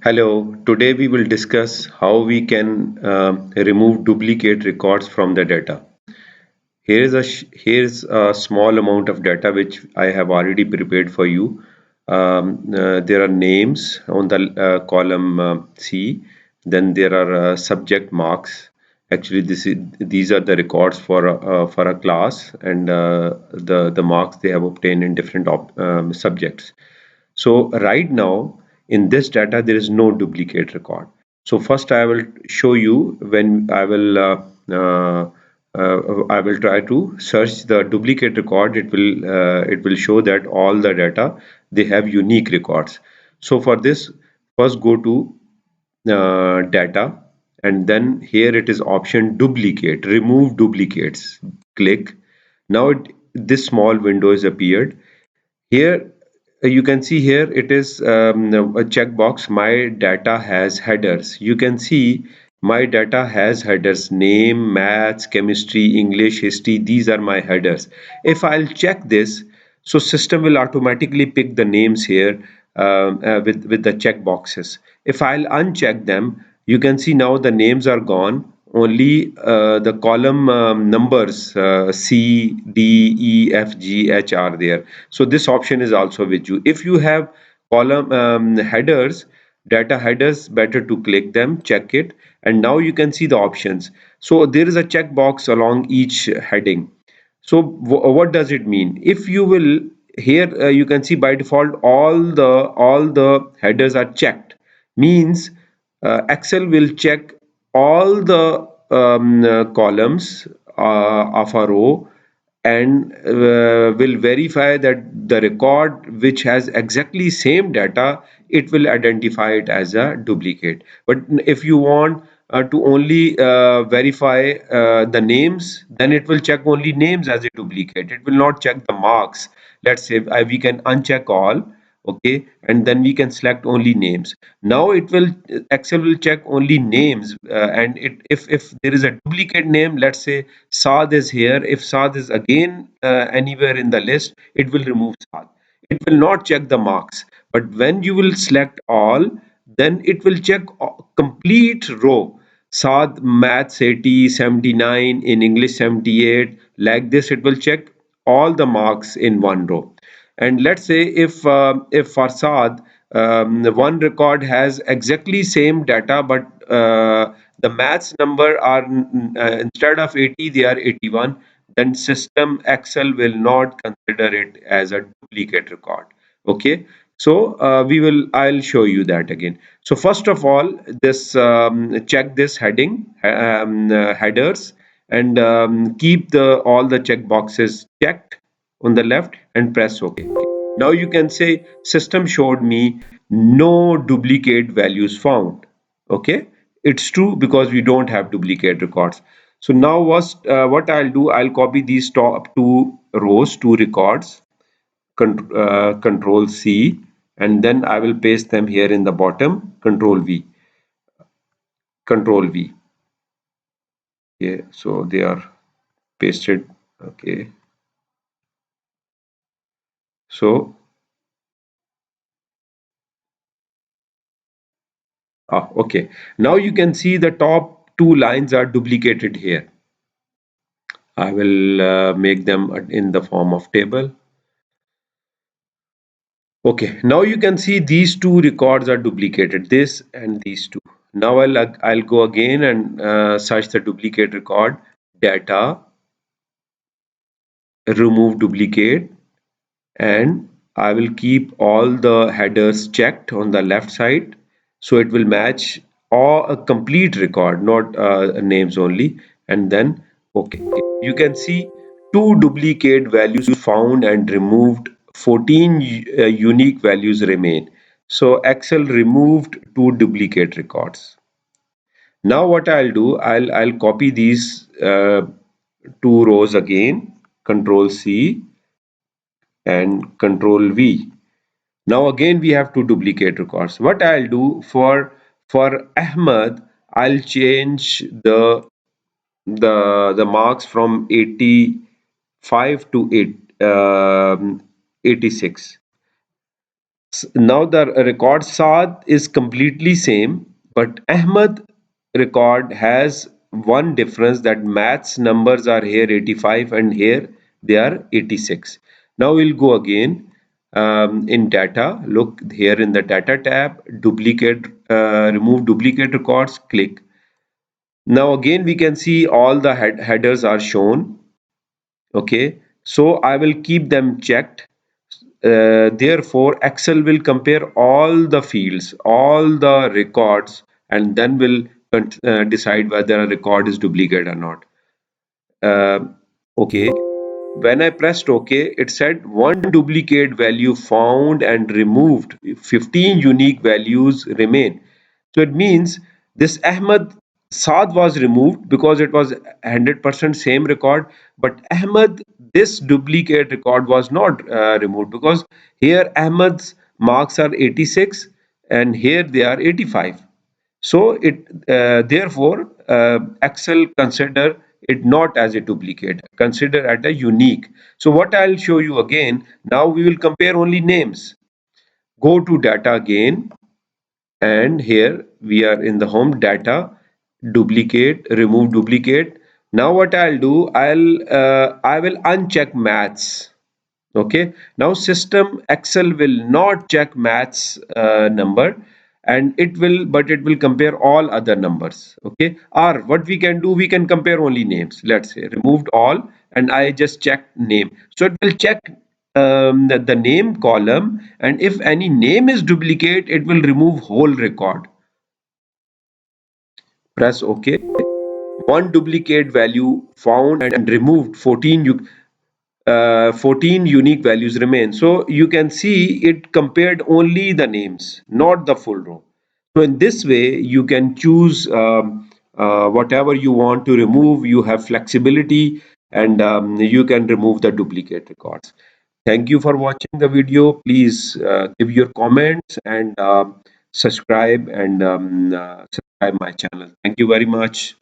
Hello, today we will discuss how we can remove duplicate records from the data. Here's a small amount of data which I have already prepared for you. There are names on the column C. Then there are subject marks. Actually, these are the records for a class and the marks they have obtained in different subjects. So right now in this data there is no duplicate record. So first I will show you when I will try to search the duplicate record. It will show that all the data they have unique records. So for this, first go to data, and then here it is option duplicate, remove duplicates. Click. Now this small window is appeared. Here you can see here it is a checkbox. My data has headers. You can see my data has headers: name, maths, chemistry, English, history. These are my headers. If I'll check this, so system will automatically pick the names here with the check boxes. If I'll uncheck them, you can see now the names are gone. Only the column numbers C, D, E, F, G, H are there. So this option is also with you. If you have column headers, data headers, better to click them, check it, and now you can see the options. So there is a checkbox along each heading. So what does it mean? If you will here, you can see by default all the headers are checked. Means Excel will check all the columns of a row, and will verify that the record which has exactly same data, it will identify it as a duplicate. But if you want to only verify the names, then it will check only names as a duplicate. It will not check the marks. Let's say we can uncheck all. Okay, and then we can select only names. Now it will Excel will check only names, and if there is a duplicate name, let's say Saad is here. If Saad is again anywhere in the list, it will remove Saad. It will not check the marks. But when you will select all, then it will check complete row. Saad maths 80, 79, in English 78. Like this, it will check all the marks in one row. And let's say if for Saad, one record has exactly same data, but the maths number are instead of 80 they are 81, then system Excel will not consider it as a duplicate record. Okay, so I'll show you that again. So first of all, this check this headers, and keep the all the check boxes checked on the left and press OK. Now you can say system showed me no duplicate values found. Okay, it's true because we don't have duplicate records. So now what I'll do, I'll copy these top two rows, two records, control C, and then I will paste them here in the bottom, control V, control V. Yeah, so they are pasted. Okay, so okay. Now you can see the top two lines are duplicated here. I will make them in the form of table. Okay, now you can see these two records are duplicated, this and these two. Now I'll go again and search the duplicate record, data, remove duplicate, and I will keep all the headers checked on the left side, so it will match all a complete record, not names only. And then okay, you can see two duplicate values found and removed, 14 unique values remain. So Excel removed two duplicate records. Now what I'll do, I'll copy these two rows again, control C and control V. Now again we have to duplicate records. What I'll do, for Ahmad, I'll change the marks from 85 to 86. Now the record Saad is completely same, but Ahmad record has one difference, that maths numbers are here 85 and here they are 86. Now we'll go again in data. Look here in the data tab, duplicate, remove duplicate records, click. Now again we can see all the headers are shown. Okay, so I will keep them checked. Therefore, Excel will compare all the fields, all the records, and then will decide whether a record is duplicate or not. Uh, okay. When I pressed OK, it said one duplicate value found and removed. 15 unique values remain. So it means this Ahmad Saad was removed because it was 100% same record, but Ahmad, this duplicate record was not removed because here Ahmad's marks are 86 and here they are 85. So it therefore Excel consider it not as a duplicate, consider it a unique. So what I'll show you again, now we will compare only names. Go to data again, and here we are in the home data, duplicate, remove duplicate. Now what I'll do, I will uncheck maths. Okay, now system Excel will not check maths number, and it will compare all other numbers. Okay, or what we can do, we can compare only names. Let's say removed all and I just checked name, so it will check the name column, and if any name is duplicate it will remove whole record. Press OK. One duplicate value found and removed. 14 unique values remain. So you can see it compared only the names, not the full row. So in this way, you can choose whatever you want to remove. You have flexibility, and you can remove the duplicate records. Thank you for watching the video. Please give your comments and subscribe my channel. Thank you very much.